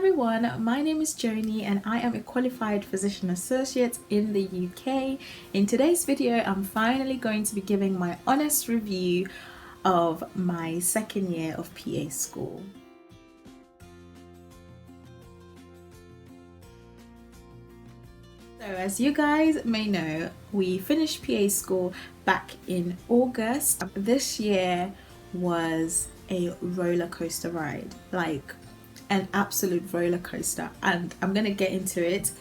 everyone, my name is Joanny and I am a qualified physician associate in the UK. In today's video, I'm finally going to be giving my honest review of my second year of PA school. So as you guys may know, we finished PA school back in August. This year was a roller coaster ride, like an absolute roller coaster, and I'm gonna get into it.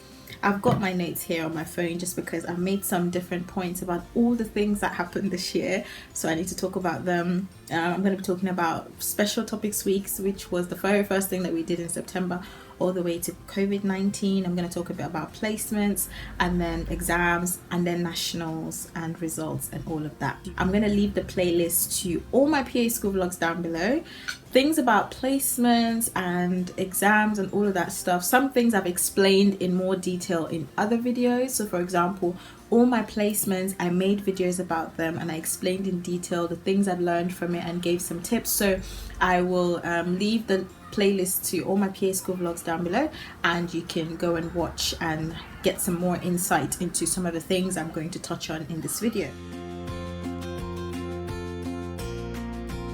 I've got my notes here on my phone just because I've made some different points about all the things that happened this year, so I need to talk about them. I'm going to be talking about special topics weeks, which was the very first thing that we did in September, all the way to COVID-19. I'm going to talk a bit about placements and then exams and then nationals and results and all of that. I'm going to leave the playlist to all my PA school vlogs down below. Things about placements and exams and all of that stuff. Some things I've explained in more detail in other videos. So for example, all my placements, I made videos about them and I explained in detail the things I've learned from it and gave some tips. So I will leave the playlist to all my PA school vlogs down below, and you can go and watch and get some more insight into some of the things I'm going to touch on in this video.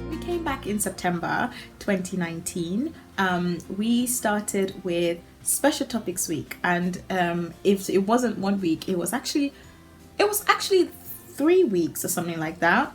We came back in September 2019. We started with special topics week, and if it wasn't 1 week, it was actually 3 weeks or something like that.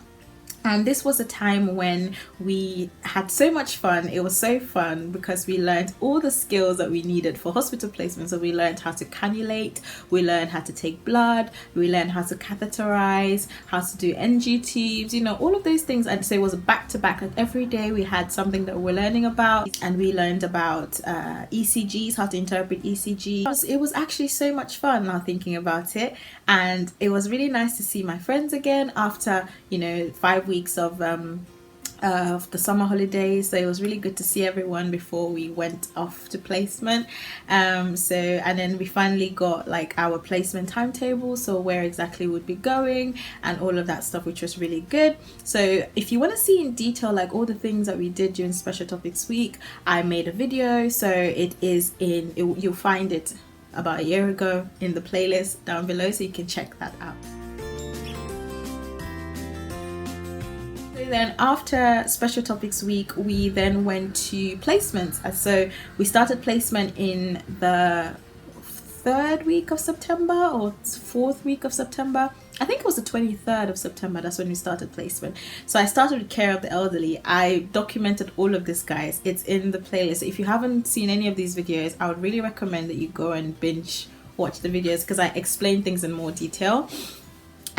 And this was a time when we had so much fun. It was so fun because we learned all the skills that we needed for hospital placement. So we learned how to cannulate, we learned how to take blood, we learned how to catheterize, how to do NG tubes, you know, all of those things. And so it was back to back. Like every day we had something that we're learning about, and we learned about ECGs, how to interpret ECGs. It was actually so much fun now thinking about it. And it was really nice to see my friends again after, you know, 5 weeks of the summer holidays. So it was really good to see everyone before we went off to placement. And then we finally got like our placement timetable, so where exactly we'd be going and all of that stuff, which was really good. So if you want to see in detail like all the things that we did during special topics week, I made a video, so it is you'll find it about a year ago in the playlist down below, so you can check that out. Then after special topics week, we then went to placements. So we started placement in the 3rd week of September or 4th week of September. I think it was the 23rd of September. That's when we started placement. So I started with care of the elderly. I documented all of this, guys. It's in the playlist. If you haven't seen any of these videos, I would really recommend that you go and binge watch the videos because I explain things in more detail.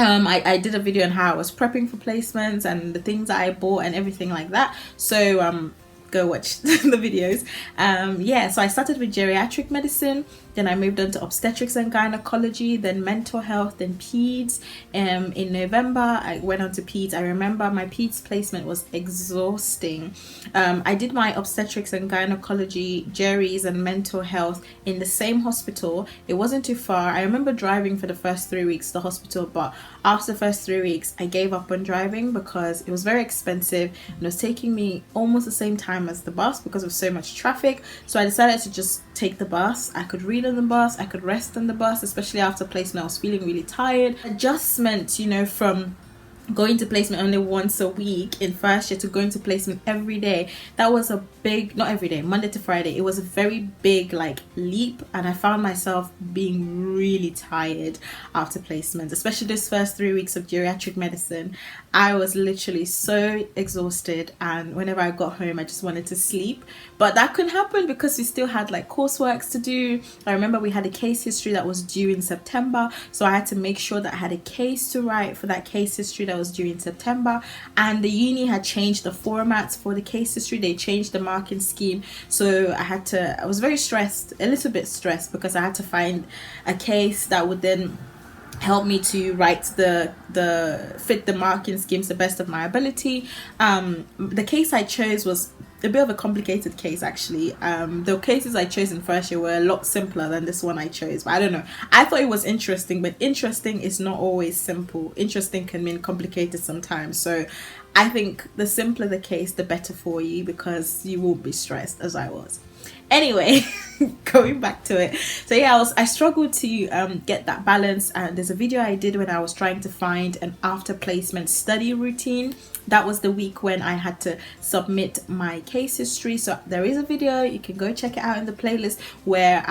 I did a video on how I was prepping for placements and the things that I bought and everything like that. So go watch the videos. So I started with geriatric medicine, then I moved on to obstetrics and gynecology, then mental health, then peds. In November I went on to peds. I remember my peds placement was exhausting. I did my obstetrics and gynecology, geries and mental health in the same hospital. It wasn't too far. I remember driving for the first 3 weeks to the hospital, but after the first 3 weeks I gave up on driving because it was very expensive and it was taking me almost the same time as the bus because of so much traffic. So I decided to just take the bus. I could read on the bus, I could rest on the bus, especially after placement. I was feeling really tired. Adjustment, you know, from going to placement only once a week in first year to going to placement every day, that was a big, not every day, Monday to Friday, it was a very big like leap, and I found myself being really tired after placement, especially those first 3 weeks of geriatric medicine. I was literally so exhausted, and whenever I got home I just wanted to sleep, but that couldn't happen because we still had like coursework to do. I remember we had a case history that was due in September, so I had to make sure that I had a case to write for that case history that was due in September, and the uni had changed the formats for the case history. They changed the marking scheme, so I was very stressed, a little bit stressed, because I had to find a case that would then help me to write fit the marking schemes to the best of my ability. The case I chose was a bit of a complicated case actually. The cases I chose in first year were a lot simpler than this one I chose, but I don't know, I thought it was interesting, but interesting is not always simple. Interesting can mean complicated sometimes, so I think the simpler the case the better for you, because you won't be stressed as I was. Anyway, going back to it. So yeah, I struggled to get that balance, and there's a video I did when I was trying to find an after placement study routine. That was the week when I had to submit my case history, so there is a video, you can go check it out in the playlist, where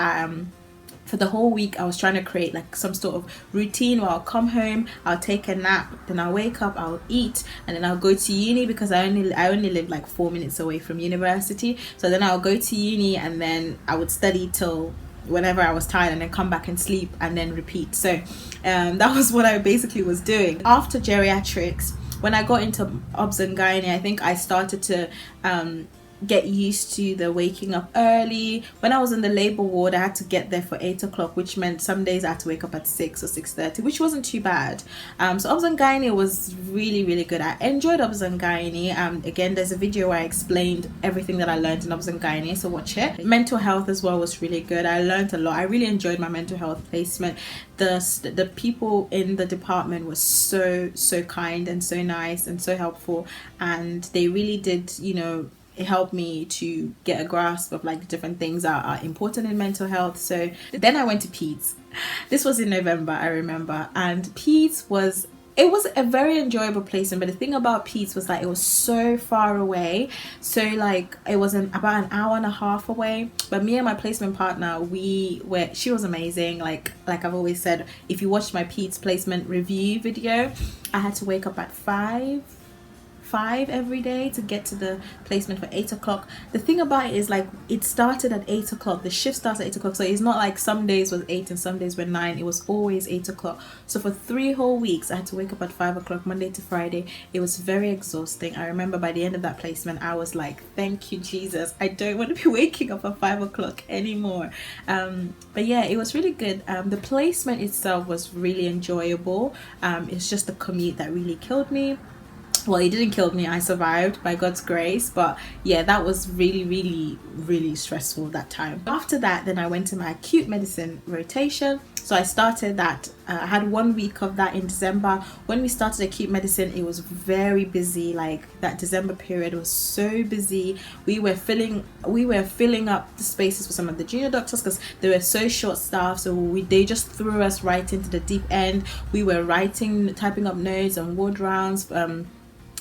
for the whole week I was trying to create like some sort of routine where I'll come home, I'll take a nap, then I'll wake up, I'll eat, and then I'll go to uni, because I only live like 4 minutes away from university. So then I'll go to uni, and then I would study till whenever I was tired, and then come back and sleep, and then repeat. So that was what I basically was doing. After geriatrics, when I got into obs and gynae, I think I started to get used to the waking up early. When I was in the labor ward, I had to get there for 8 o'clock, which meant some days I had to wake up at 6 or 6:30, which wasn't too bad. So obs and gynae was really, really good. I enjoyed obs and gynae. Again, there's a video where I explained everything that I learned in obs and gynae, so watch it. Mental health as well was really good. I learned a lot. I really enjoyed my mental health placement. The people in the department were so kind and so nice and so helpful, and they really did, you know, it helped me to get a grasp of like different things that are important in mental health. So then I went to peds. This was in November, I remember, and peds was a very enjoyable placement. But the thing about peds was that it was so far away, so like it was about an hour and a half away. But me and my placement partner, she was amazing. Like I've always said, if you watched my peds placement review video, I had to wake up at 5 every day to get to the placement for 8 o'clock. The thing about it is, like, it started at 8 o'clock. The shift starts at 8 o'clock, so it's not like some days was 8 and some days were 9. It was always 8 o'clock. So for 3 whole weeks I had to wake up at 5 o'clock Monday to Friday. It was very exhausting. I remember by the end of that placement I was like, thank you Jesus, I don't want to be waking up at 5 o'clock anymore. But yeah, it was really good. The placement itself was really enjoyable. It's just the commute that really killed me. Well, it didn't kill me, I survived by God's grace. But yeah, that was really stressful that time. After that, then I went to my acute medicine rotation. So I started that. I had 1 week of that in December. When we started acute medicine, it was very busy. Like, that December period was so busy. We were filling up the spaces for some of the junior doctors because they were so short staffed. So they just threw us right into the deep end. We were typing up notes and ward rounds,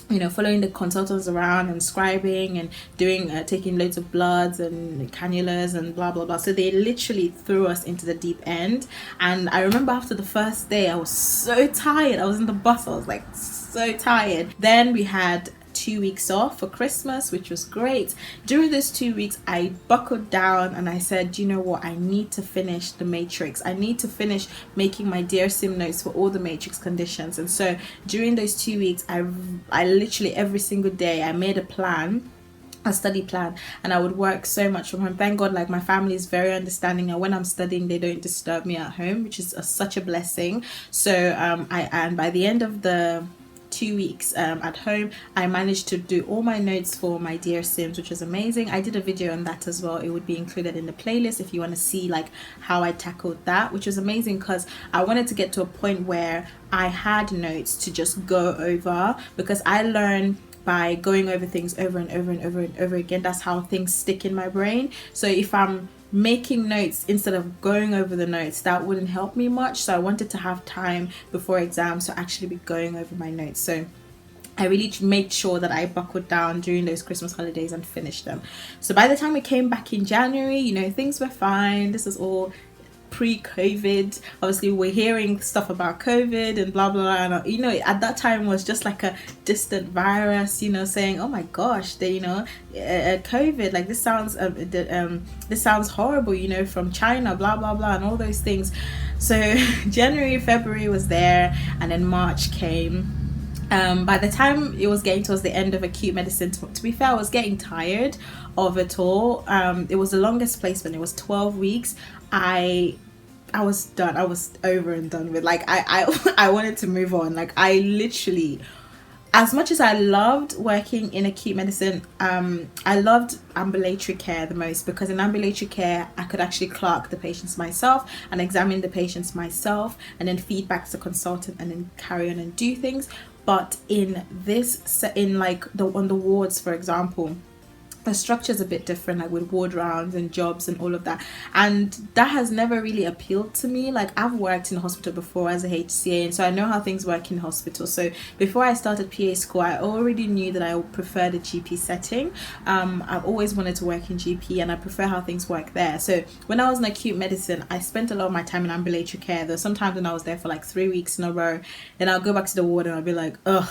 you know, following the consultants around and scribing and doing taking loads of bloods and cannulas and blah blah blah. So they literally threw us into the deep end. And I remember after the first day I was so tired. I was in the bus, I was like so tired. Then we had 2 weeks off for Christmas, which was great. During those 2 weeks I buckled down and I said, you know what, I need to finish the matrix. I need to finish making my DSM notes for all the matrix conditions. And so during those 2 weeks I literally every single day I made a study plan, and I would work so much from home. Thank God, like, my family is very understanding, and when I'm studying they don't disturb me at home, which is such a blessing. So and by the end of the 2 weeks at home, I managed to do all my notes for my dear Sims, which was amazing. I did a video on that as well. It would be included in the playlist if you want to see like how I tackled that, which was amazing because I wanted to get to a point where I had notes to just go over, because I learn by going over things over and over and over and over again. That's how things stick in my brain. So if I'm making notes instead of going over the notes, that wouldn't help me much. So I wanted to have time before exams to actually be going over my notes. So I really made sure that I buckled down during those Christmas holidays and finished them. So by the time we came back in January, you know, things were fine. This is all pre-COVID. Obviously we're hearing stuff about COVID and blah blah blah, and you know, at that time was just like a distant virus, you know, saying, oh my gosh, they, you know, COVID, like this sounds horrible, you know, from China, blah blah blah, and all those things. So January, February was there, and then March came. By the time it was getting towards the end of acute medicine, to be fair, I was getting tired of it all. It was the longest placement. It was 12 weeks. I was done. I was over and done with. Like, I wanted to move on. Like, I literally, as much as I loved working in acute medicine, I loved ambulatory care the most, because in ambulatory care I could actually clerk the patients myself and examine the patients myself and then feed back to the consultant and then carry on and do things. But in like on the wards, for example, the structure is a bit different, like with ward rounds and jobs and all of that, and that has never really appealed to me. Like, I've worked in a hospital before as a HCA, and so I know how things work in hospital. So before I started PA school, I already knew that I would prefer the GP setting. I've always wanted to work in GP, and I prefer how things work there. So when I was in acute medicine, I spent a lot of my time in ambulatory care. There were sometimes when I was there for like 3 weeks in a row, then I'll go back to the ward and I'll be like, ugh,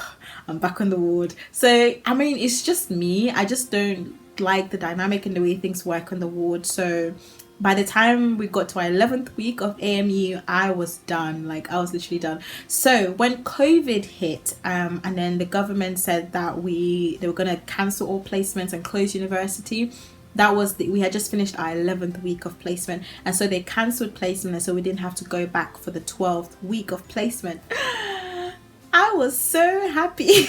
I'm back on the ward. So I mean, it's just me, I just don't like the dynamic and the way things work on the ward. So by the time we got to our 11th week of AMU, I was done. Like, I was literally done. So when COVID hit, and then the government said that they were going to cancel all placements and close university, that was we had just finished our 11th week of placement, and so they cancelled placement, and so we didn't have to go back for the 12th week of placement. I was so happy.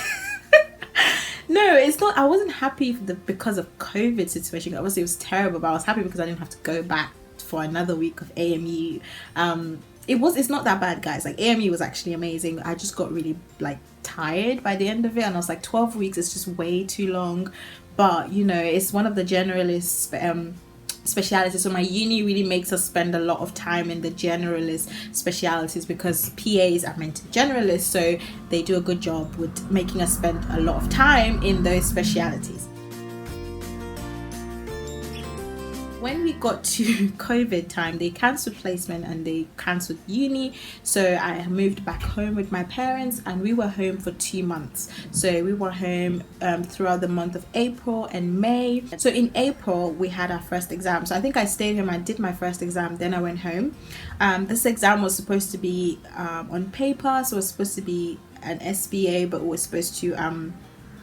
No, it's not. I wasn't happy because of COVID situation. Obviously, it was terrible, but I was happy because I didn't have to go back for another week of AMU. It's not that bad, guys. Like, AMU was actually amazing. I just got really like tired by the end of it, and I was like, 12 weeks is just way too long. But you know, it's one of the generalist specialities, so my uni really makes us spend a lot of time in the generalist specialities, because PAs are meant to be generalists, so they do a good job with making us spend a lot of time in those specialities. When we got to COVID time, they cancelled placement and they cancelled uni, so I moved back home with my parents, and we were home for 2 months. So we were home throughout the month of April and May. So in April we had our first exam, so I think I stayed home, I did my first exam, then I went home. This exam was supposed to be on paper, so it was supposed to be an SBA, but we were supposed to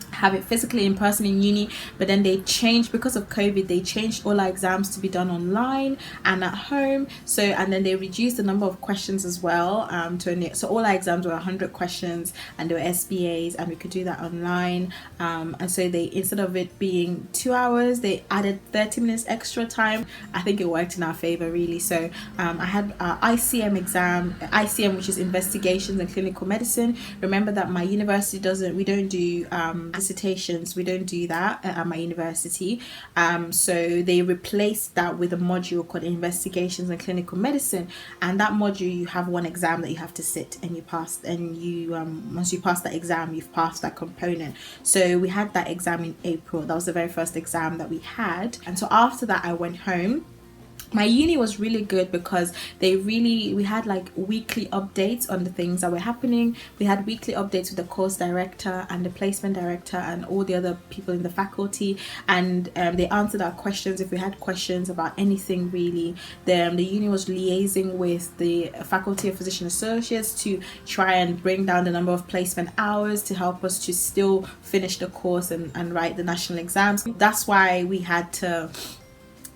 have it physically in person in uni, but then they changed, because of COVID, they changed all our exams to be done online and at home. So, and then they reduced the number of questions as well, so all our exams were 100 questions, and they were SBAs, and we could do that online. And so they, instead of it being 2 hours, they added 30 minutes extra time. I think it worked in our favor, really. So I had our ICM exam, ICM, which is investigations and clinical medicine. Remember that my university we don't do dissertations, we don't do that at my university. So they replaced that with a module called investigations and clinical medicine, and that module, you have one exam that you have to sit, and you pass, and you once you pass that exam, you've passed that component. So we had that exam in April. That was the very first exam that we had, and so after that I went home. My uni was really good because we had like weekly updates on the things that were happening. We had weekly updates with the course director and the placement director and all the other people in the faculty, and they answered our questions if we had questions about anything, really. The uni was liaising with the faculty of physician associates to try and bring down the number of placement hours to help us to still finish the course and write the national exams. That's why we had to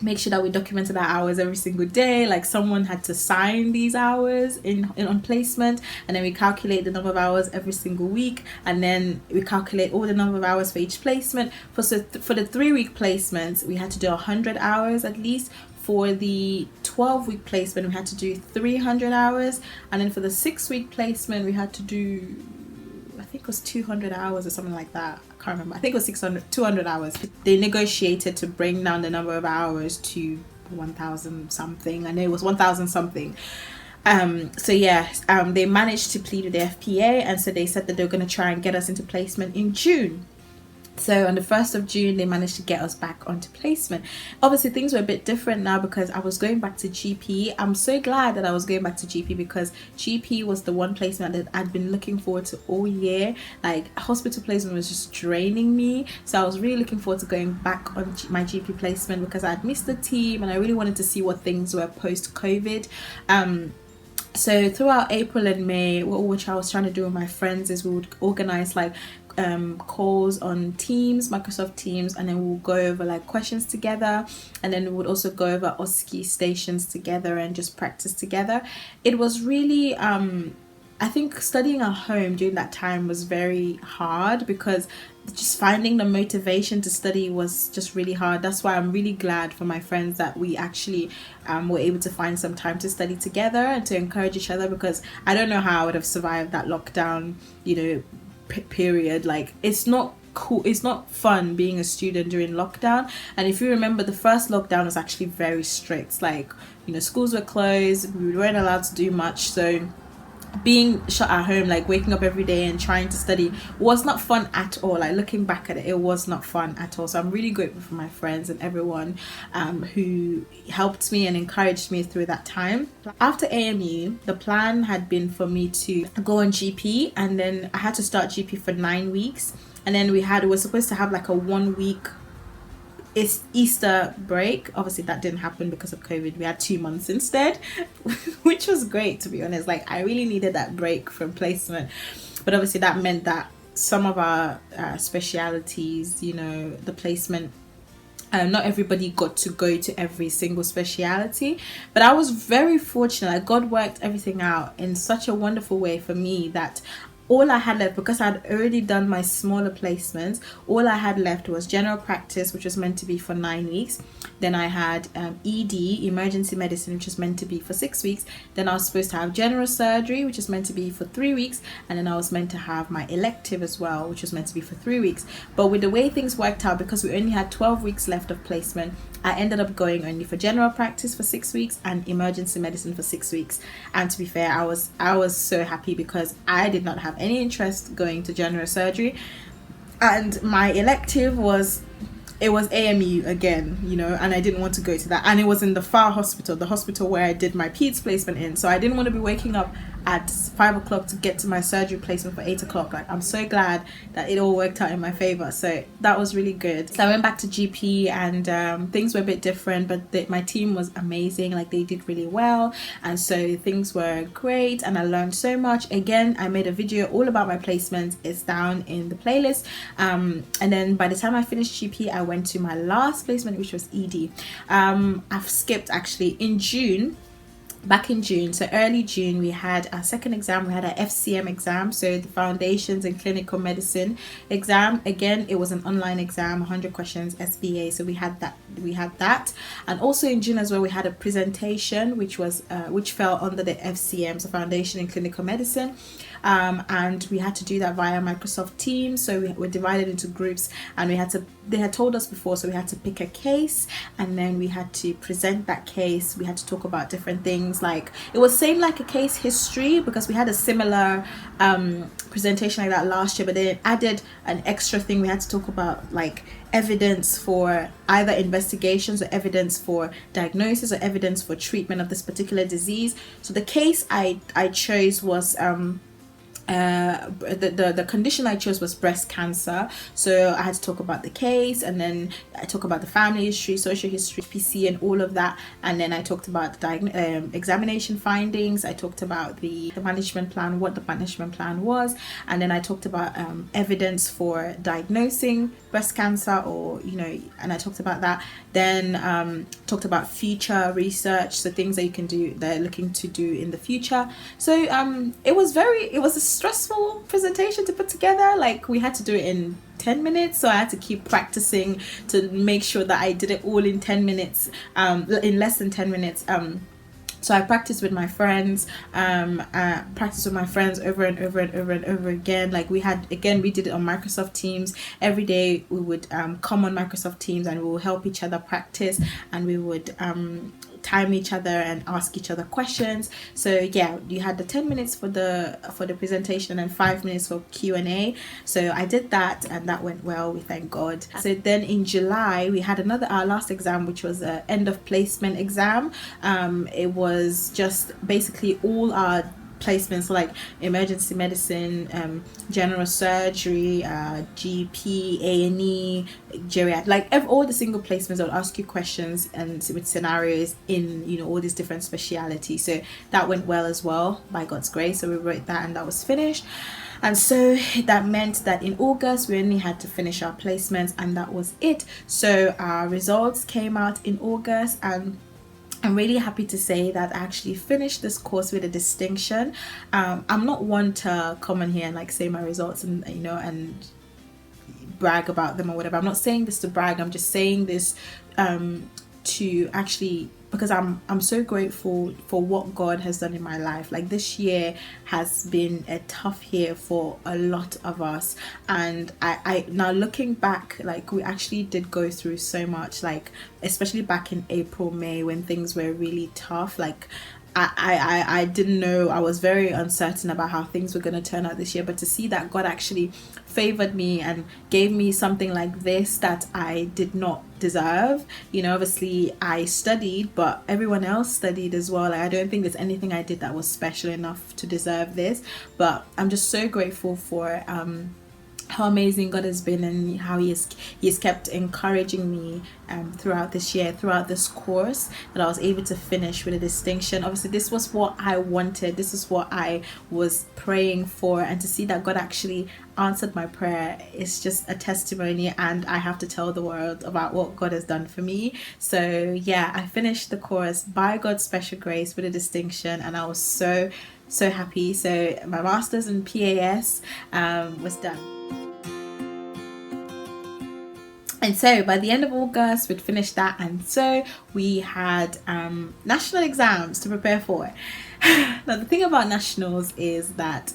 make sure that we documented our hours every single day. Like, someone had to sign these hours on placement, and then we calculate the number of hours every single week, and then we calculate all the number of hours for each placement. For the 3-week placements, we had to do 100 hours at least. For the 12-week placement, we had to do 300 hours, and then for the 6-week placement, we had to do, I think it was 200 hours or something like that. I can't remember. I think it was 200 hours. They negotiated to bring down the number of hours to 1,000 something. I know it was 1,000 something. So yeah, they managed to plead with the FPA, and so they said that they were going to try and get us into placement in June. So on the 1st of June, they managed to get us back onto placement. Obviously, things were a bit different now because I was going back to GP. I'm so glad that I was going back to GP, because GP was the one placement that I'd been looking forward to all year. Like, hospital placement was just draining me. So I was really looking forward to going back on my GP placement, because I'd missed the team and I really wanted to see what things were post-COVID. So throughout April and May, which I was trying to do with my friends, is we would organize like calls on Teams, Microsoft Teams, and then we'll go over like questions together, and then we would also go over OSCE stations together and just practice together. It was really I think studying at home during that time was very hard, because just finding the motivation to study was just really hard. That's why I'm really glad for my friends that we actually were able to find some time to study together and to encourage each other, because I don't know how I would have survived that lockdown, period. Like, it's not cool, it's not fun being a student during lockdown. And if you remember, the first lockdown was actually very strict. Like, you know, schools were closed, we weren't allowed to do much. So being shut at home, like waking up every day and trying to study, was not fun at all. Like, looking back at it, it was not fun at all. So I'm really grateful for my friends and everyone who helped me and encouraged me through that time. After AMU, the plan had been for me to go on GP, and then I had to start GP for 9 weeks, and then we were supposed to have like a 1 week Easter break. Obviously that didn't happen because of COVID. We had 2 months instead, which was great, to be honest. Like, I really needed that break from placement, but obviously that meant that some of our specialities, you know, the placement, not everybody got to go to every single speciality, but I was very fortunate. Like, God worked everything out in such a wonderful way for me that all I had left, because I'd already done my smaller placements, all I had left was general practice, which was meant to be for 9 weeks. Then I had ED, emergency medicine, which was meant to be for 6 weeks. Then I was supposed to have general surgery, which is meant to be for 3 weeks. And then I was meant to have my elective as well, which was meant to be for 3 weeks. But with the way things worked out, because we only had 12 weeks left of placement, I ended up going only for general practice for 6 weeks and emergency medicine for 6 weeks. And to be fair, I was so happy, because I did not have any interest going to general surgery, and my elective was AMU again, you know, and I didn't want to go to that, and it was in the far hospital, the hospital where I did my peds placement in, so I didn't want to be waking up at 5 o'clock to get to my surgery placement for 8 o'clock. Like, I'm so glad that it all worked out in my favor, so that was really good. So I went back to GP, and things were a bit different, but my team was amazing. Like, they did really well, and so things were great, and I learned so much. Again, I made a video all about my placements. It's down in the playlist, and then by the time I finished GP, I went to my last placement, which was ED. I've skipped actually in June. Back in June, so early June, we had our second exam. We had our FCM exam, so the Foundations in Clinical Medicine exam. Again, it was an online exam, 100 questions, SBA. So we had that, and also in June as well, we had a presentation which fell under the FCM, so Foundation in Clinical Medicine. And we had to do that via Microsoft Teams. So we were divided into groups, and they had told us before, so we had to pick a case, and then we had to present that case. We had to talk about different things. Like, it was same like a case history, because we had a similar presentation like that last year, but they added an extra thing. We had to talk about like evidence for either investigations, or evidence for diagnosis, or evidence for treatment of this particular disease. So the case I chose was the condition I chose was breast cancer. So I had to talk about the case, and then I talk about the family history, social history, PC, and all of that. And then I talked about the examination findings. I talked about the management plan, what the management plan was, and then I talked about evidence for diagnosing breast cancer, or, you know, and I talked about that. Then talked about future research, so things that you can do, they're looking to do in the future. So it was a stressful presentation to put together. Like, we had to do it in 10 minutes, so I had to keep practicing to make sure that I did it all in 10 minutes, in less than 10 minutes. So I practiced with my friends, over and over again. Like, we did it on Microsoft Teams. Every day we would come on Microsoft Teams, and we would help each other practice, and we would time each other and ask each other questions. So yeah, you had the 10 minutes for the presentation and 5 minutes for Q&A. So I did that, and that went well, we thank God. So then in July, we had our last exam, which was an end of placement exam. It was just basically all our placements, like emergency medicine, general surgery, GP, A&E, geriatric, like all the single placements. I'll ask you questions and with scenarios in, you know, all these different specialities. So that went well as well, by God's grace. So we wrote that, and that was finished. And so that meant that in August we only had to finish our placements, and that was it. So our results came out in August, and I'm really happy to say that I actually finished this course with a distinction. I'm not one to come in here and like say my results and, you know, and brag about them or whatever. I'm not saying this to brag. I'm just saying this to actually because I'm so grateful for what God has done in my life. Like, this year has been a tough year for a lot of us, and I now looking back, like, we actually did go through so much, like especially back in April, May, when things were really tough. Like, I didn't know, I was very uncertain about how things were going to turn out this year, but to see that God actually favored me and gave me something like this that I did not deserve. You know, obviously I studied, but everyone else studied as well. Like, I don't think there's anything I did that was special enough to deserve this, but I'm just so grateful for how amazing God has been, and how he has kept encouraging me throughout this year, throughout this course, that I was able to finish with a distinction. Obviously, this was what I wanted, this is what I was praying for, and to see that God actually answered my prayer is just a testimony, and I have to tell the world about what God has done for me. So yeah, I finished the course by God's special grace with a distinction, and I was so happy. So my master's in PAS was done. And so by the end of August, we'd finished that, and so we had national exams to prepare for. Now, the thing about nationals is that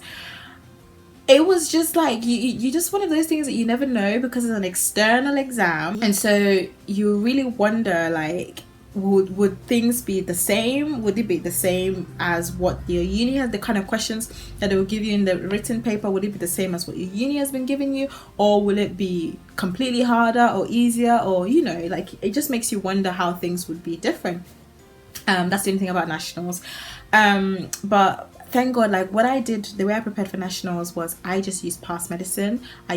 it was just like, you just one of those things that you never know, because it's an external exam, and so you really wonder, like, would things be the same? Would it be the same as what your uni has? The kind of questions that they will give you in the written paper, would it be the same as what your uni has been giving you, or will it be completely harder or easier? Or, you know, like, it just makes you wonder how things would be different. That's the only thing about nationals. But thank God, like, what I did, the way I prepared for nationals was I just used past medicine. I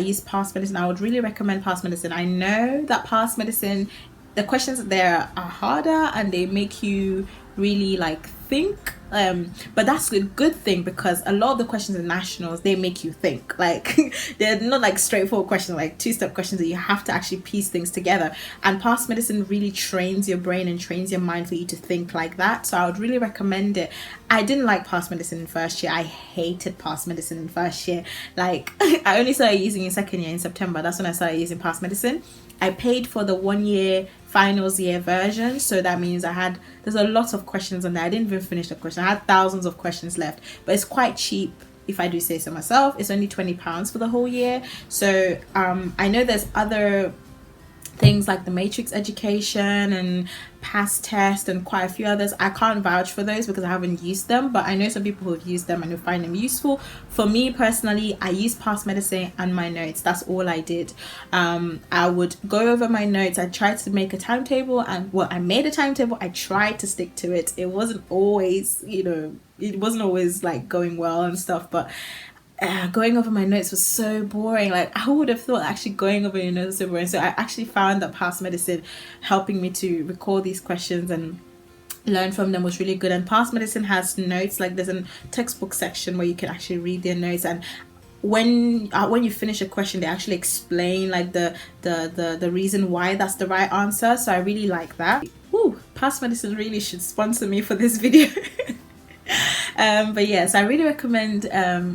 would really recommend past medicine. I know that past medicine, the questions there are harder, and they make you really, like, think, but that's a good thing, because a lot of the questions in nationals, they make you think. Like, they're not like straightforward questions, like two-step questions that you have to actually piece things together, and past medicine really trains your brain and trains your mind for you to think like that. So I would really recommend it. I didn't like past medicine in first year. I hated past medicine in first year. Like, I only started using it in second year in September. That's when I started using past medicine. I paid for the 1 year finals year version, so that means there's a lot of questions on there. I didn't even finish the question. I had thousands of questions left, but it's quite cheap, if I do say so myself. It's only £20 for the whole year. So I know there's other things like the matrix education and past test and quite a few others. I can't vouch for those because I haven't used them, but I know some people who have used them and who find them useful. For me personally, I used past medicine and my notes. That's all I did. I would go over my notes. I tried to make a timetable, and I made a timetable. I tried to stick to it. It wasn't always, like going well and stuff, but going over my notes was so boring. Like, I would have thought actually going over your notes was so boring. So I actually found that past medicine helping me to recall these questions and learn from them was really good. And past medicine has notes, like there's a textbook section where you can actually read their notes, and when you finish a question, they actually explain like the reason why that's the right answer. So I really like that. Past medicine really should sponsor me for this video. But yes, I really recommend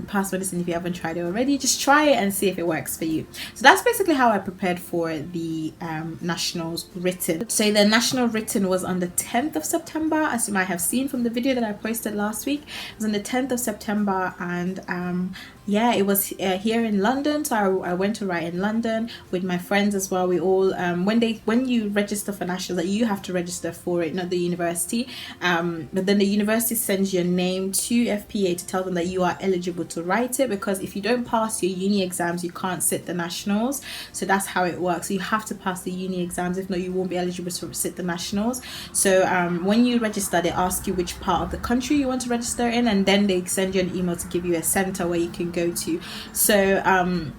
past medicine. If you haven't tried it already, just try it and see if it works for you. So that's basically how I prepared for the nationals written. So the national written was on the 10th of September, as you might have seen from the video that I posted last week. It was on the 10th of September, and yeah, it was here in London. So I went to write in London with my friends as well. We all when you register for nationals, like, you have to register for it, not the university, but then the university sends your name to FPA to tell them that you are eligible to write it, because if you don't pass your uni exams, you can't sit the nationals. So that's how it works. So you have to pass the uni exams, if not you won't be eligible to sit the nationals. So when you register, they ask you which part of the country you want to register in, and then they send you an email to give you a center where you can go to. So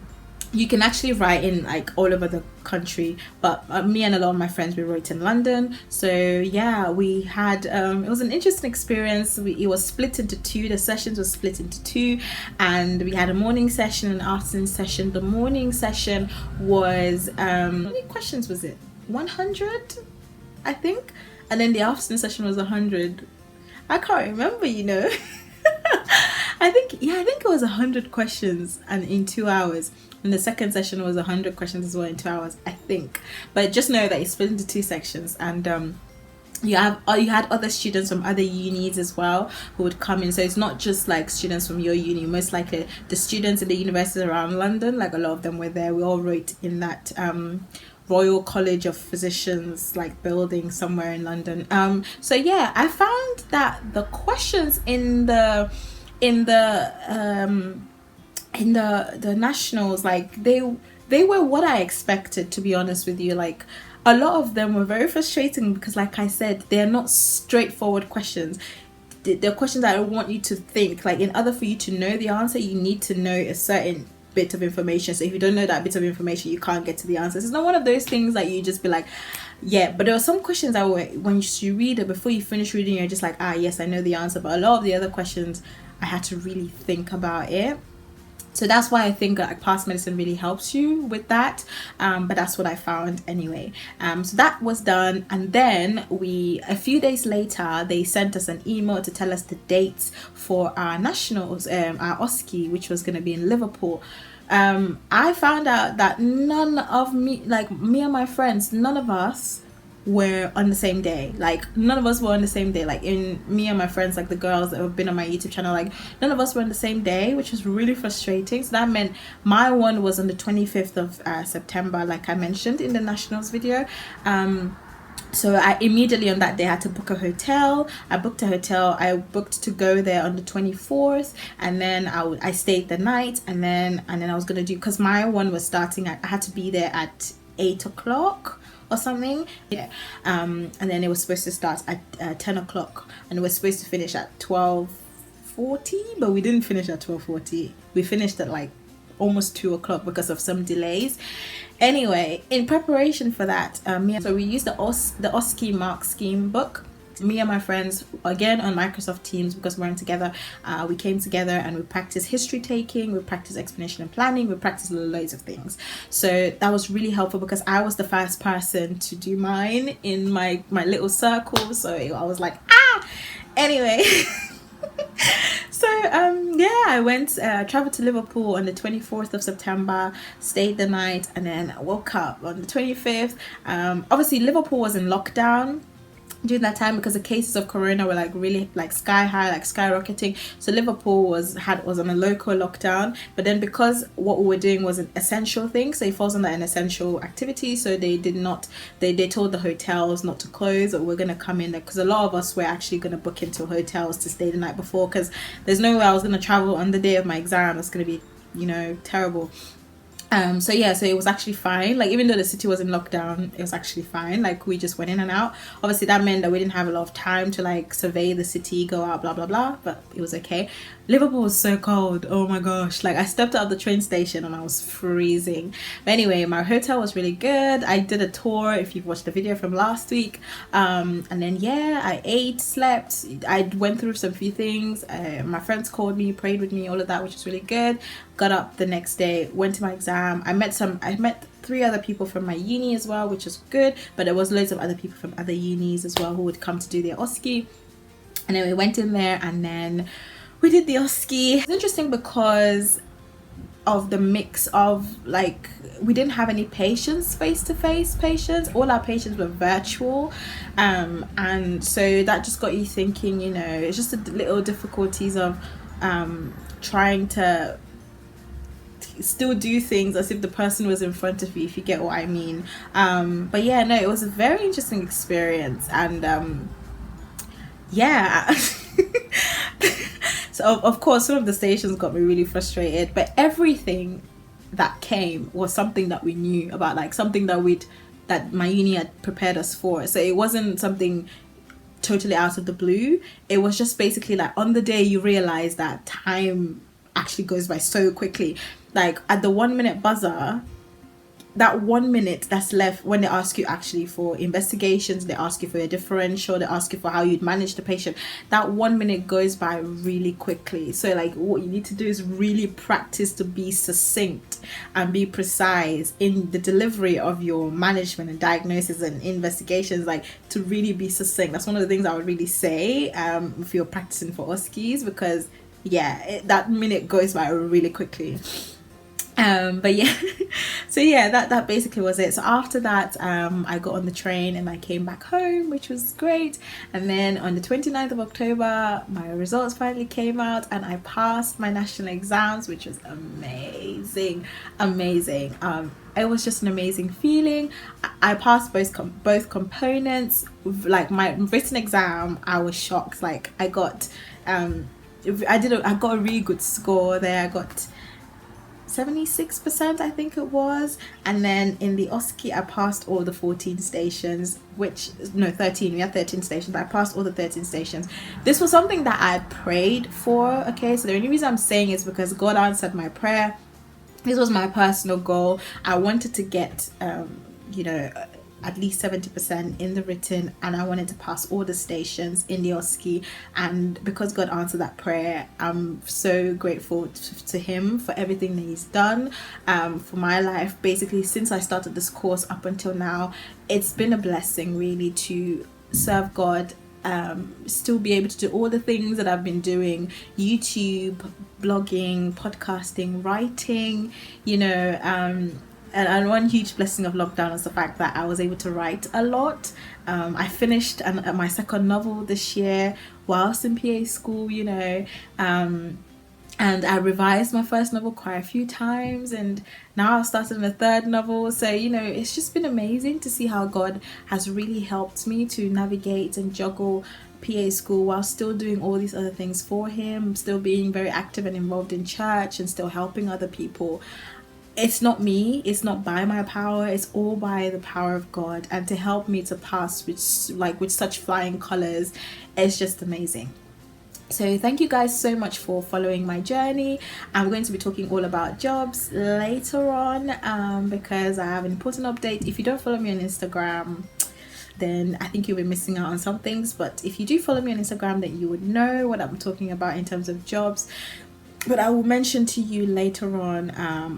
you can actually write in like all over the country, but me and a lot of my friends, we wrote in London. So yeah, we had it was an interesting experience. It was split into two. The sessions were split into two, and we had a morning session and an afternoon session. The morning session was how many questions was it? 100, I think, and then the afternoon session was 100. I can't remember, I think it was 100 questions and in 2 hours, and the second session was 100 questions as well in 2 hours, I think. But just know that it's split into two sections, and you had other students from other unis as well who would come in. So it's not just like students from your uni. Most likely the students in the universities around London, like a lot of them were there. We all wrote in that Royal College of Physicians like building somewhere in London. So yeah, I found that the questions in the nationals, like they were what I expected, to be honest with you. Like a lot of them were very frustrating because, like I said, they're not straightforward questions. They're questions that I want you to think. Like, in order for you to know the answer, you need to know a certain bit of information. So if you don't know that bit of information, you can't get to the answers. It's not one of those things that you just be like, yeah. But there are some questions that were, when you read it, before you finish reading, you're just like, ah, yes, I know the answer. But a lot of the other questions, I had to really think about it. So that's why I think like past medicine really helps you with that. But that's what I found anyway. So that was done, and then a few days later, they sent us an email to tell us the dates for our nationals, our OSCE, which was going to be in Liverpool. I found out that none of me, like me and my friends, none of us were on the same day. Like none of us were on the same day. Like in me and my friends, like the girls that have been on my YouTube channel, like none of us were on the same day, which was really frustrating. So that meant my one was on the 25th of September, like I mentioned in the nationals video. So I immediately on that day had to book a hotel. I booked a hotel. I booked to go there on the 24th, and then I stayed the night, and then I was gonna do, because my one was starting I had to be there at 8 o'clock or something, yeah. And then it was supposed to start at 10 o'clock, and it was supposed to finish at 12:40, but we didn't finish at 12:40. We finished at like almost 2 o'clock because of some delays. Anyway, in preparation for that, so we used the OSCE Mark Scheme book. Me and my friends, again on Microsoft Teams, because we're in together, we came together and we practiced history taking, we practiced explanation and planning, we practiced loads of things. So that was really helpful because I was the first person to do mine in my little circle. So I was like, ah! Anyway. So yeah, I went, traveled to Liverpool on the 24th of September, stayed the night, and then woke up on the 25th. Obviously Liverpool was in lockdown during that time because the cases of corona were like really like sky high, like skyrocketing. So Liverpool was on a local lockdown, but then because what we were doing was an essential thing, so it falls under an essential activity, so they told the hotels not to close, or we're going to come in there, because a lot of us were actually going to book into hotels to stay the night before, because there's no way I was going to travel on the day of my exam. It's going to be terrible. So yeah, so it was actually fine. Like even though the city was in lockdown, it was actually fine. Like we just went in and out. Obviously that meant that we didn't have a lot of time to like survey the city, go out, blah blah blah, but it was okay. Liverpool was so cold, oh my gosh. Like I stepped out of the train station and I was freezing. But anyway, my hotel was really good. I did a tour, if you've watched the video from last week. And then yeah, I ate, slept, I went through some few things. My friends called me, prayed with me, all of that, which was really good. Got up the next day, went to my exam. I met 3 other people from my uni as well, which was good, but there was loads of other people from other unis as well who would come to do their OSCE. And then we went in there and then we did the OSCE. It's interesting because of the mix of like, we didn't have any patients, face-to-face patients. All our patients were virtual, and so that just got you thinking, it's just the little difficulties of trying to still do things as if the person was in front of you, if you get what I mean. But yeah, no, it was a very interesting experience, and yeah. So of course some of the stations got me really frustrated, but everything that came was something that we knew about, like something that my uni had prepared us for. So it wasn't something totally out of the blue. It was just basically like on the day you realize that time actually goes by so quickly. Like at the 1 minute buzzer, that 1 minute that's left when they ask you actually for investigations, they ask you for your differential, they ask you for how you'd manage the patient, that 1 minute goes by really quickly. So like what you need to do is really practice to be succinct and be precise in the delivery of your management and diagnosis and investigations, like to really be succinct. That's one of the things I would really say if you're practicing for OSCEs, because yeah, that minute goes by really quickly. But yeah, so yeah, that basically was it. So after that, I got on the train and I came back home, which was great. And then on the 29th of October, my results finally came out and I passed my national exams, which was amazing. It was just an amazing feeling. I passed both components. Like my written exam, I was shocked. Like I got I got a really good score there. I got 76%, I think it was. And then in the OSCE, I passed all the 14 stations, which no, 13. We had 13 stations. I passed all the 13 stations. This was something that I prayed for. Okay, so the only reason I'm saying is because God answered my prayer. This was my personal goal. I wanted to get you know, at least 70% in the written, and I wanted to pass all the stations in the OSCE. And because God answered that prayer, I'm so grateful to him for everything that he's done for my life. Basically, since I started this course up until now, it's been a blessing really to serve God, still be able to do all the things that I've been doing: YouTube, blogging, podcasting, writing, you know. And one huge blessing of lockdown is the fact that I was able to write a lot. I finished my second novel this year whilst in PA school, you know. And I revised my first novel quite a few times, and now I've started a third novel. So, you know, it's just been amazing to see how God has really helped me to navigate and juggle PA school while still doing all these other things for him, still being very active and involved in church and still helping other people. It's not me, it's not by my power, it's all by the power of God. And to help me to pass with such flying colors, it's just amazing. So thank you guys so much for following my journey. I'm going to be talking all about jobs later on, because I have an important update. If you don't follow me on Instagram, then I think you'll be missing out on some things. But if you do follow me on Instagram, then you would know what I'm talking about in terms of jobs. But I will mention to you later on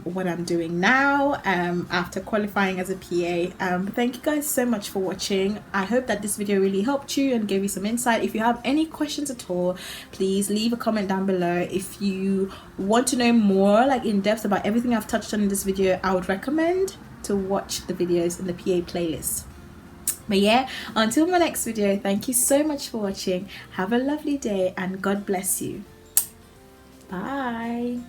what I'm doing now after qualifying as a PA. Thank you guys so much for watching. I hope that this video really helped you and gave you some insight. If you have any questions at all, please leave a comment down below. If you want to know more, like in depth, about everything I've touched on in this video, I would recommend to watch the videos in the PA playlist. But yeah, until my next video, thank you so much for watching. Have a lovely day and God bless you. Bye.